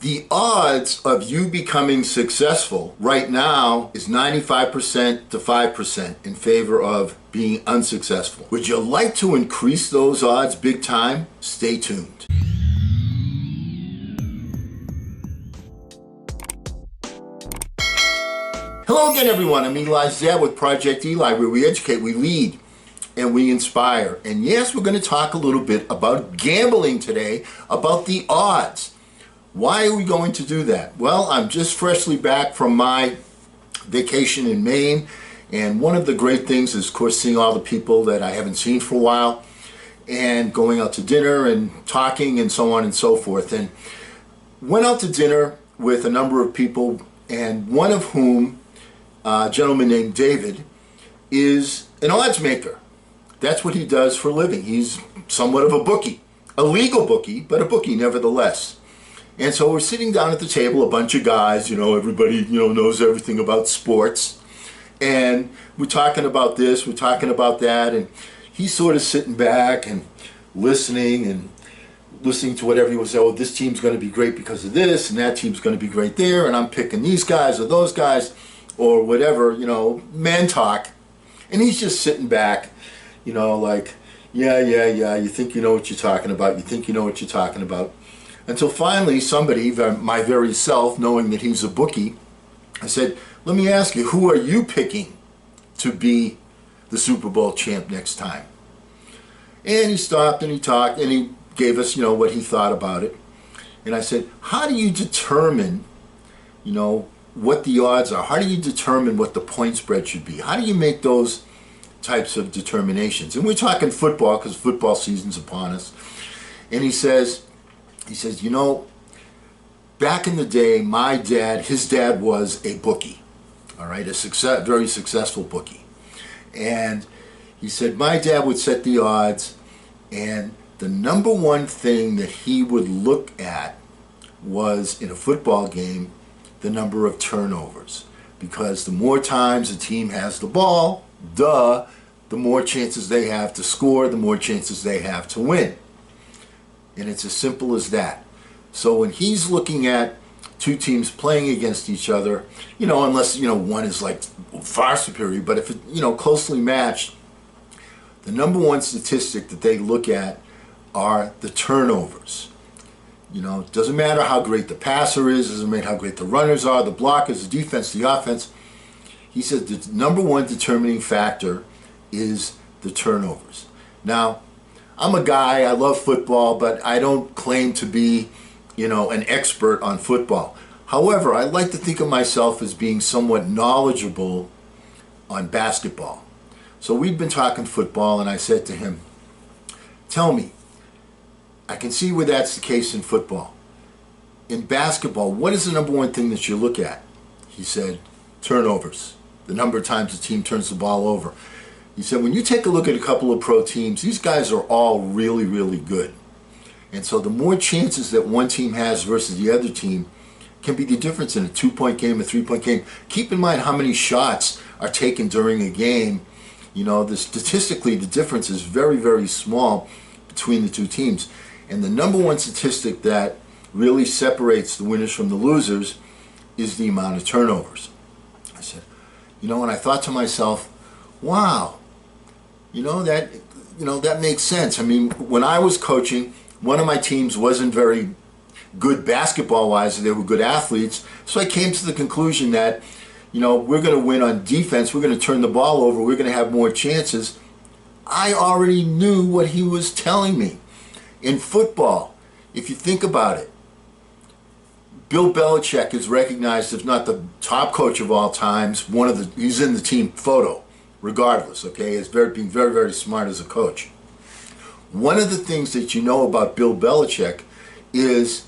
The odds of you becoming successful right now is 95% to 5% in favor of being unsuccessful. Would you like to increase those odds big time? Stay tuned. Hello again, everyone. I'm Eli Zeb with Project Eli, where we educate, we lead, and we inspire. And yes, we're going to talk a little bit about gambling today, about the odds. Why are we going to do that? Well, I'm just freshly back from my vacation in Maine, and one of the great things is, of course, seeing all the people that I haven't seen for a while, and going out to dinner and talking and so on and so forth. And went out to dinner with a number of people, and one of whom, a gentleman named David, is an odds maker. That's what he does for a living. He's somewhat of a bookie, a legal bookie, but a bookie nevertheless. And so we're sitting down at the table, a bunch of guys, everybody, knows everything about sports. And we're talking about this, we're talking about that, and he's sort of sitting back and listening to what everyone says. Oh, this team's going to be great because of this, and that team's going to be great there, and I'm picking these guys or those guys, or whatever, man talk. And he's just sitting back, like, yeah, you think you know what you're talking about, Until finally somebody, my very self, knowing that he's a bookie, I said, let me ask you, who are you picking to be the Super Bowl champ next time? And he stopped and he talked and he gave us, what he thought about it. And I said, how do you determine, what the odds are? How do you determine what the point spread should be? How do you make those types of determinations? And we're talking football because football season's upon us. And he says, back in the day, his dad was a bookie, all right, very successful bookie. And he said, my dad would set the odds, and the number one thing that he would look at was, in a football game, the number of turnovers. Because the more times a team has the ball, the more chances they have to score, the more chances they have to win. And it's as simple as that. So when he's looking at two teams playing against each other, unless, one is like far superior, but if it, closely matched, the number one statistic that they look at are the turnovers. It doesn't matter how great the passer is, doesn't matter how great the runners are, the blockers, the defense, the offense. He said the number one determining factor is the turnovers. Now, I'm a guy, I love football, but I don't claim to be, an expert on football. However, I like to think of myself as being somewhat knowledgeable on basketball. So we'd been talking football, and I said to him, tell me, I can see where that's the case in football. In basketball, what is the number one thing that you look at? He said, turnovers, the number of times the team turns the ball over. He said, when you take a look at a couple of pro teams, these guys are all really, really good. And so the more chances that one team has versus the other team can be the difference in a 2-point game, a 3-point game. Keep in mind how many shots are taken during a game. Statistically, the difference is very, very small between the two teams. And the number one statistic that really separates the winners from the losers is the amount of turnovers. I said, and I thought to myself, wow, that makes sense. I mean, when I was coaching, one of my teams wasn't very good basketball-wise. They were good athletes. So I came to the conclusion that, we're going to win on defense. We're going to turn the ball over. We're going to have more chances. I already knew what he was telling me. In football, if you think about it, Bill Belichick is recognized, if not the top coach of all times, he's in the team photo, regardless, okay, as being very, very smart as a coach. One of the things that you know about Bill Belichick is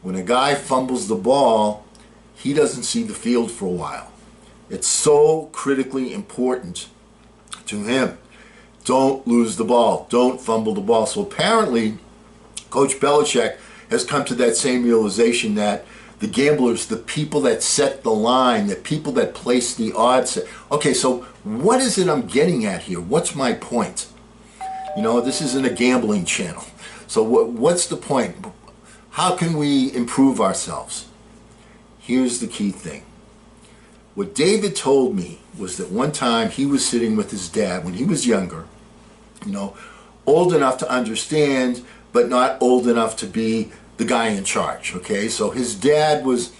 when a guy fumbles the ball, he doesn't see the field for a while. It's so critically important to him. Don't lose the ball. Don't fumble the ball. So apparently, Coach Belichick has come to that same realization that the gamblers, the people that set the line, the people that place the odds. Okay, so what is it I'm getting at here? What's my point? This isn't a gambling channel. So what's the point? How can we improve ourselves? Here's the key thing. What David told me was that one time he was sitting with his dad when he was younger, old enough to understand, but not old enough to be the guy in charge, okay? So his dad was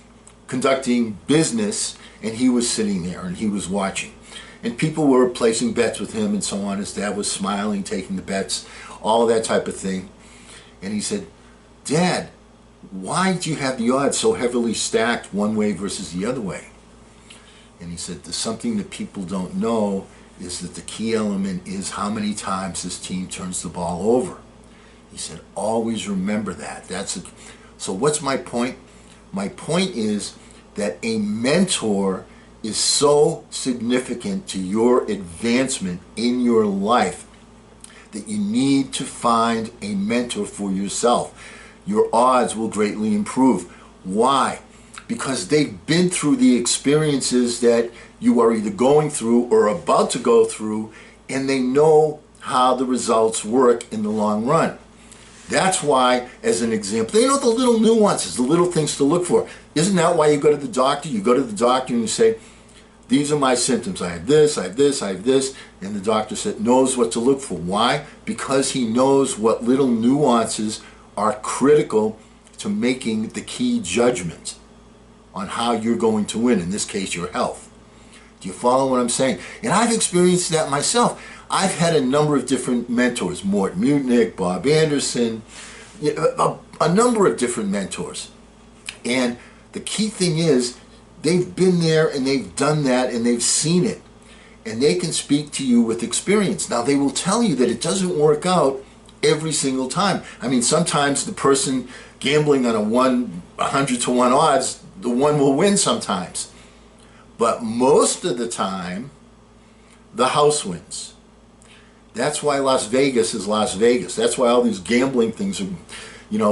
conducting business and he was sitting there and he was watching. And people were placing bets with him and so on. His dad was smiling, taking the bets, all of that type of thing. And he said, "Dad, why do you have the odds so heavily stacked one way versus the other way?" And he said, "There's something that people don't know is that the key element is how many times this team turns the ball over." He said, "Always remember that." So what's my point? My point is that a mentor is so significant to your advancement in your life that you need to find a mentor for yourself. Your odds will greatly improve. Why? Because they've been through the experiences that you are either going through or about to go through, and they know how the results work in the long run. That's why, as an example, they know the little nuances, the little things to look for. Isn't that why you go to the doctor? You go to the doctor and you say, "These are my symptoms. I have this, I have this, I have this." And the doctor knows what to look for. Why? Because he knows what little nuances are critical to making the key judgment on how you're going to win, in this case, your health. Do you follow what I'm saying? And I've experienced that myself. I've had a number of different mentors, Mort Mutnick, Bob Anderson, a number of different mentors. And the key thing is, they've been there and they've done that and they've seen it. And they can speak to you with experience. Now, they will tell you that it doesn't work out every single time. I mean, sometimes the person gambling on a 100 to 1 odds, the one will win sometimes. But most of the time, the house wins. That's why Las Vegas is Las Vegas. That's why all these gambling things are,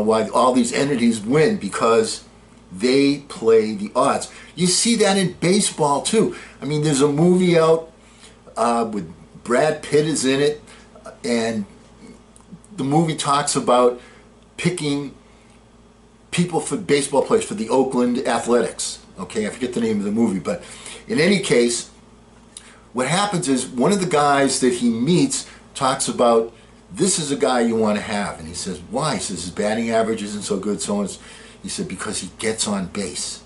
why all these entities win, because they play the odds. You see that in baseball too. I mean, there's a movie out with Brad Pitt is in it, and the movie talks about picking people for baseball players for the Oakland Athletics. Okay, I forget the name of the movie, but in any case, what happens is one of the guys that he meets talks about, "This is a guy you want to have." And he says, "Why?" He says, "His batting average isn't so good, so on." He said, "Because he gets on base."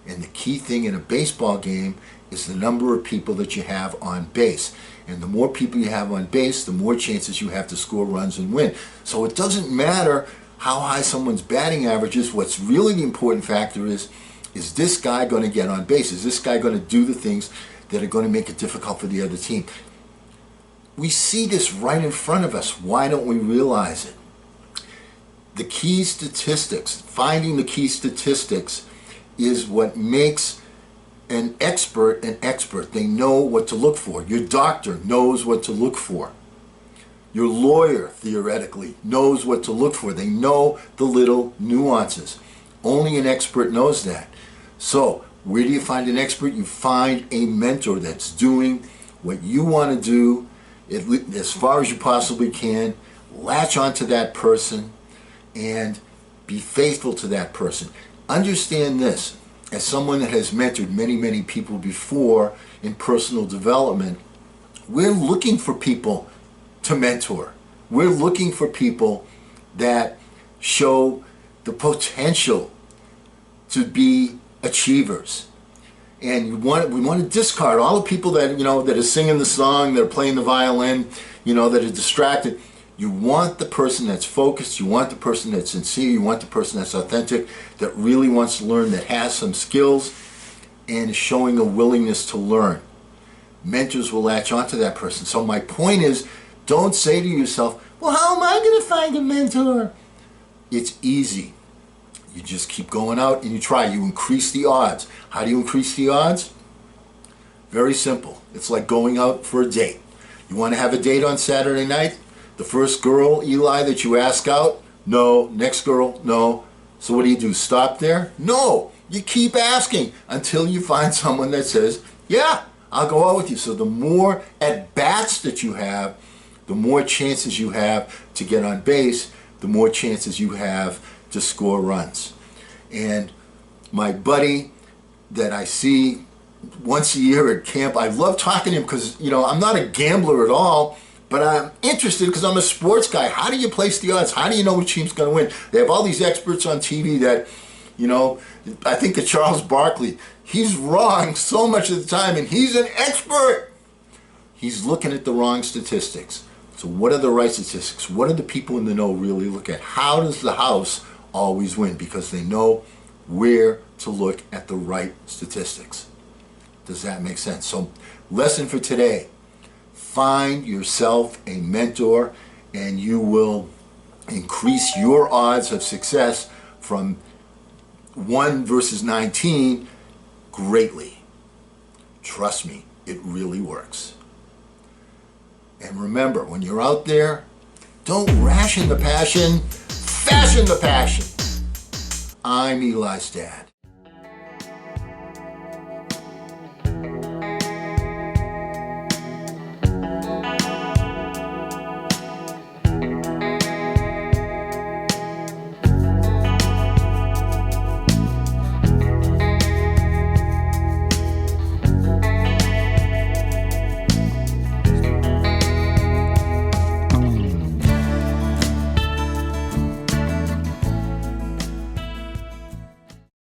And the key thing in a baseball game is the number of people that you have on base. And the more people you have on base, the more chances you have to score runs and win. So it doesn't matter how high someone's batting average is. What's really the important factor is this guy going to get on base? Is this guy going to do the things that are going to make it difficult for the other team? We see this right in front of us. Why don't we realize it? The key statistics, finding the key statistics, is what makes an expert an expert. They know what to look for. Your doctor knows what to look for. Your lawyer, theoretically, knows what to look for. They know the little nuances. Only an expert knows that. So, where do you find an expert? You find a mentor that's doing what you want to do as far as you possibly can. Latch onto that person and be faithful to that person. Understand this, as someone that has mentored many, many people before in personal development, we're looking for people to mentor. We're looking for people that show the potential to be achievers. And we want to discard all the people that, that are singing the song, that are playing the violin, that are distracted. You want the person that's focused, you want the person that's sincere, you want the person that's authentic, that really wants to learn, that has some skills and is showing a willingness to learn. Mentors will latch onto that person. So my point is, don't say to yourself, "Well, how am I going to find a mentor?" It's easy. You just keep going out and you try. You increase the odds. How do you increase the odds? Very simple. It's like going out for a date. You want to have a date on Saturday night? The first girl, Eli, that you ask out? No. Next girl? No. So what do? Stop there? No. You keep asking until you find someone that says, "Yeah, I'll go out with you." So the more at-bats that you have, the more chances you have to get on base, the more chances you have to score runs. And my buddy that I see once a year at camp, I love talking to him because, you know, I'm not a gambler at all, but I'm interested because I'm a sports guy. How do you place the odds? How do you know which team's going to win? They have all these experts on TV that, you know, I think of Charles Barkley. He's wrong so much of the time, and he's an expert. He's looking at the wrong statistics. So what are the right statistics? What do the people in the know really look at? How does the house always win? Because they know where to look at the right statistics. Does that make sense? So, lesson for today: find yourself a mentor and you will increase your odds of success from 1 versus 19 greatly. Trust me, it really works. And remember, when you're out there, don't ration the passion, fashion the passion. I'm Eli's dad.